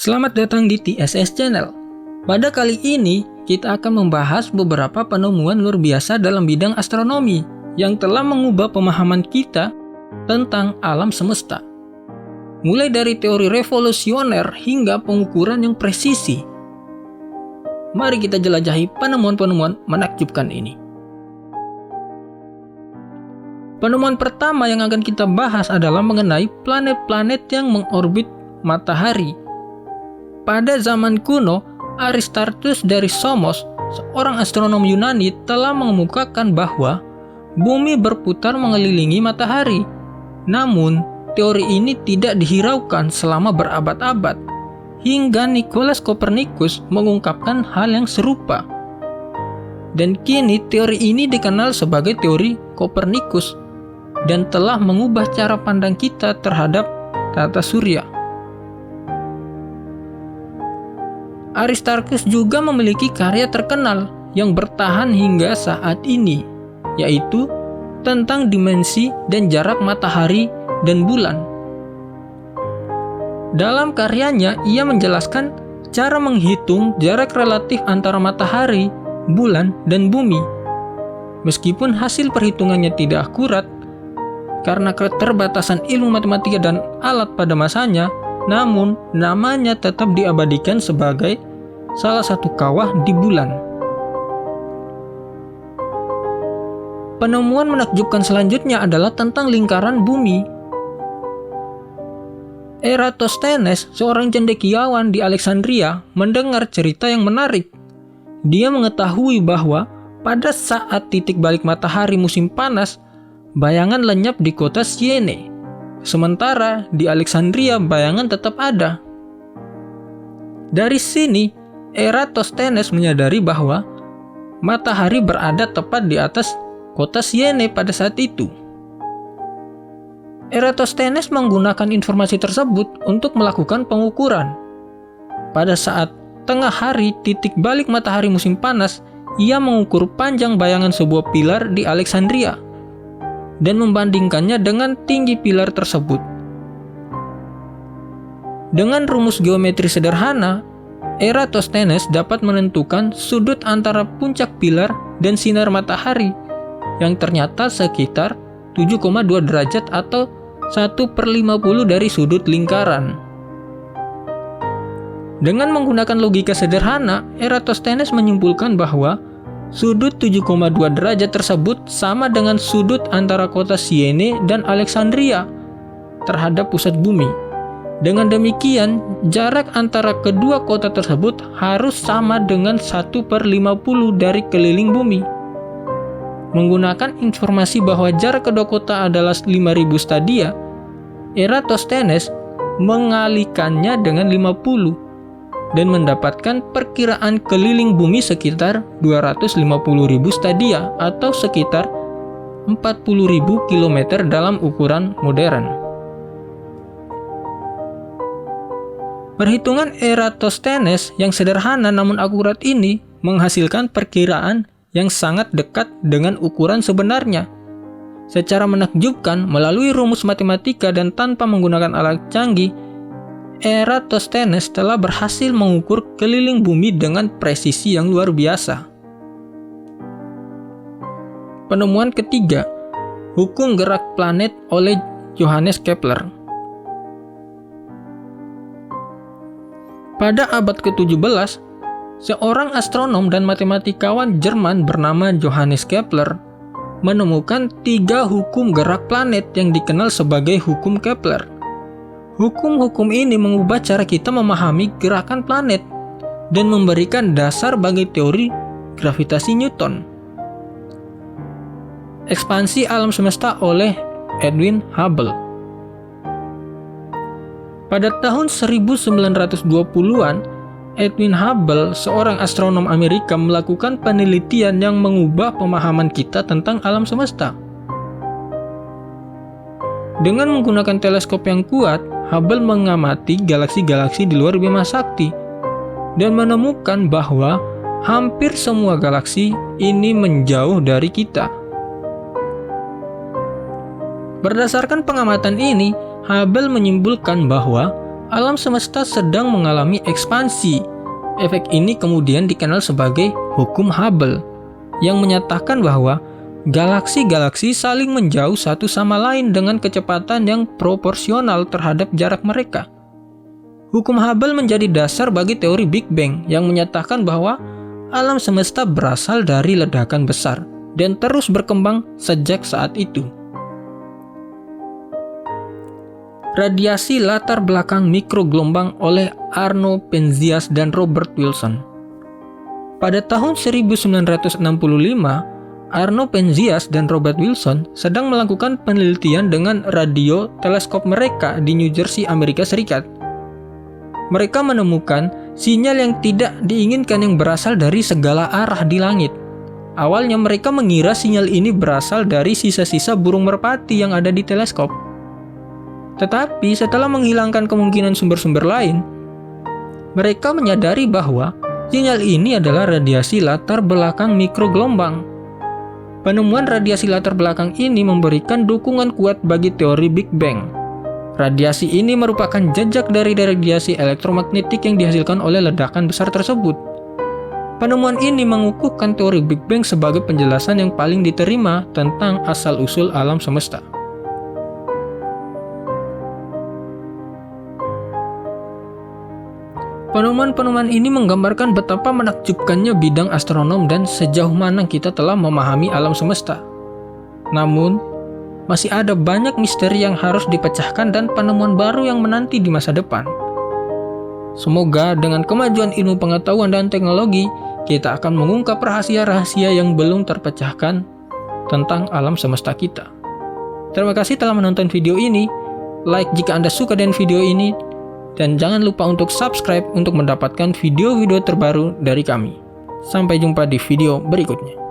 Selamat datang di TSS Channel. Pada kali ini, kita akan membahas beberapa penemuan luar biasa dalam bidang astronomi yang telah mengubah pemahaman kita tentang alam semesta. Mulai dari teori revolusioner hingga pengukuran yang presisi. Mari kita jelajahi penemuan-penemuan menakjubkan ini. Penemuan pertama yang akan kita bahas adalah mengenai planet-planet yang mengorbit matahari. Pada zaman kuno, Aristarchus dari Samos, seorang astronom Yunani, telah mengemukakan bahwa bumi berputar mengelilingi matahari. Namun, teori ini tidak dihiraukan selama berabad-abad, hingga Nicolaus Copernicus mengungkapkan hal yang serupa. Dan kini teori ini dikenal sebagai teori Kopernikus dan telah mengubah cara pandang kita terhadap tata surya. Aristarchus juga memiliki karya terkenal yang bertahan hingga saat ini, yaitu tentang dimensi dan jarak matahari dan bulan. Dalam karyanya, ia menjelaskan cara menghitung jarak relatif antara matahari, bulan, dan bumi. Meskipun hasil perhitungannya tidak akurat, karena keterbatasan ilmu matematika dan alat pada masanya, namun namanya tetap diabadikan sebagai salah satu kawah di bulan. Penemuan menakjubkan selanjutnya adalah tentang lingkaran bumi. Eratosthenes, seorang cendekiawan di Alexandria, mendengar cerita yang menarik. Dia mengetahui bahwa pada saat titik balik matahari musim panas, bayangan lenyap di kota Syene. Sementara di Alexandria bayangan tetap ada. Dari sini, Eratosthenes menyadari bahwa matahari berada tepat di atas kota Syene pada saat itu. Eratosthenes menggunakan informasi tersebut untuk melakukan pengukuran. Pada saat tengah hari titik balik matahari musim panas, ia mengukur panjang bayangan sebuah pilar di Alexandria dan membandingkannya dengan tinggi pilar tersebut. Dengan rumus geometri sederhana, Eratosthenes dapat menentukan sudut antara puncak pilar dan sinar matahari yang ternyata sekitar 7,2 derajat atau 1/50 dari sudut lingkaran. Dengan menggunakan logika sederhana, Eratosthenes menyimpulkan bahwa sudut 7,2 derajat tersebut sama dengan sudut antara kota Syene dan Alexandria terhadap pusat bumi. Dengan demikian, jarak antara kedua kota tersebut harus sama dengan 1/50 dari keliling bumi. Menggunakan informasi bahwa jarak kedua kota adalah 5.000 stadia, Eratosthenes mengalihkannya dengan 50 dan mendapatkan perkiraan keliling bumi sekitar 250.000 stadia atau sekitar 40.000 km dalam ukuran modern. Perhitungan Eratosthenes yang sederhana namun akurat ini menghasilkan perkiraan yang sangat dekat dengan ukuran sebenarnya. Secara menakjubkan, melalui rumus matematika dan tanpa menggunakan alat canggih, Eratosthenes telah berhasil mengukur keliling bumi dengan presisi yang luar biasa. Penemuan ketiga, hukum gerak planet oleh Johannes Kepler. Pada abad ke-17, seorang astronom dan matematikawan Jerman bernama Johannes Kepler menemukan 3 hukum gerak planet yang dikenal sebagai hukum Kepler. Hukum-hukum ini mengubah cara kita memahami gerakan planet dan memberikan dasar bagi teori gravitasi Newton. Ekspansi alam semesta oleh Edwin Hubble. Pada tahun 1920-an, Edwin Hubble, seorang astronom Amerika, melakukan penelitian yang mengubah pemahaman kita tentang alam semesta. Dengan menggunakan teleskop yang kuat, Hubble mengamati galaksi-galaksi di luar Bima Sakti dan menemukan bahwa hampir semua galaksi ini menjauh dari kita. Berdasarkan pengamatan ini, Hubble menyimpulkan bahwa alam semesta sedang mengalami ekspansi. Efek ini kemudian dikenal sebagai hukum Hubble, yang menyatakan bahwa galaksi-galaksi saling menjauh satu sama lain dengan kecepatan yang proporsional terhadap jarak mereka. Hukum Hubble menjadi dasar bagi teori Big Bang yang menyatakan bahwa alam semesta berasal dari ledakan besar dan terus berkembang sejak saat itu. Radiasi latar belakang mikrogelombang oleh Arno Penzias dan Robert Wilson. Pada tahun 1965, Arno Penzias dan Robert Wilson sedang melakukan penelitian dengan radio teleskop mereka di New Jersey, Amerika Serikat. Mereka menemukan sinyal yang tidak diinginkan yang berasal dari segala arah di langit. Awalnya mereka mengira sinyal ini berasal dari sisa-sisa burung merpati yang ada di teleskop. Tetapi setelah menghilangkan kemungkinan sumber-sumber lain, mereka menyadari bahwa sinyal ini adalah radiasi latar belakang mikrogelombang. Penemuan radiasi latar belakang ini memberikan dukungan kuat bagi teori Big Bang. Radiasi ini merupakan jejak dari radiasi elektromagnetik yang dihasilkan oleh ledakan besar tersebut. Penemuan ini mengukuhkan teori Big Bang sebagai penjelasan yang paling diterima tentang asal-usul alam semesta. Penemuan-penemuan ini menggambarkan betapa menakjubkannya bidang astronom dan sejauh mana kita telah memahami alam semesta. Namun, masih ada banyak misteri yang harus dipecahkan dan penemuan baru yang menanti di masa depan. Semoga dengan kemajuan ilmu pengetahuan dan teknologi, kita akan mengungkap rahasia-rahasia yang belum terpecahkan tentang alam semesta kita. Terima kasih telah menonton video ini. Like jika Anda suka dengan video ini. Dan jangan lupa untuk subscribe untuk mendapatkan video-video terbaru dari kami. Sampai jumpa di video berikutnya.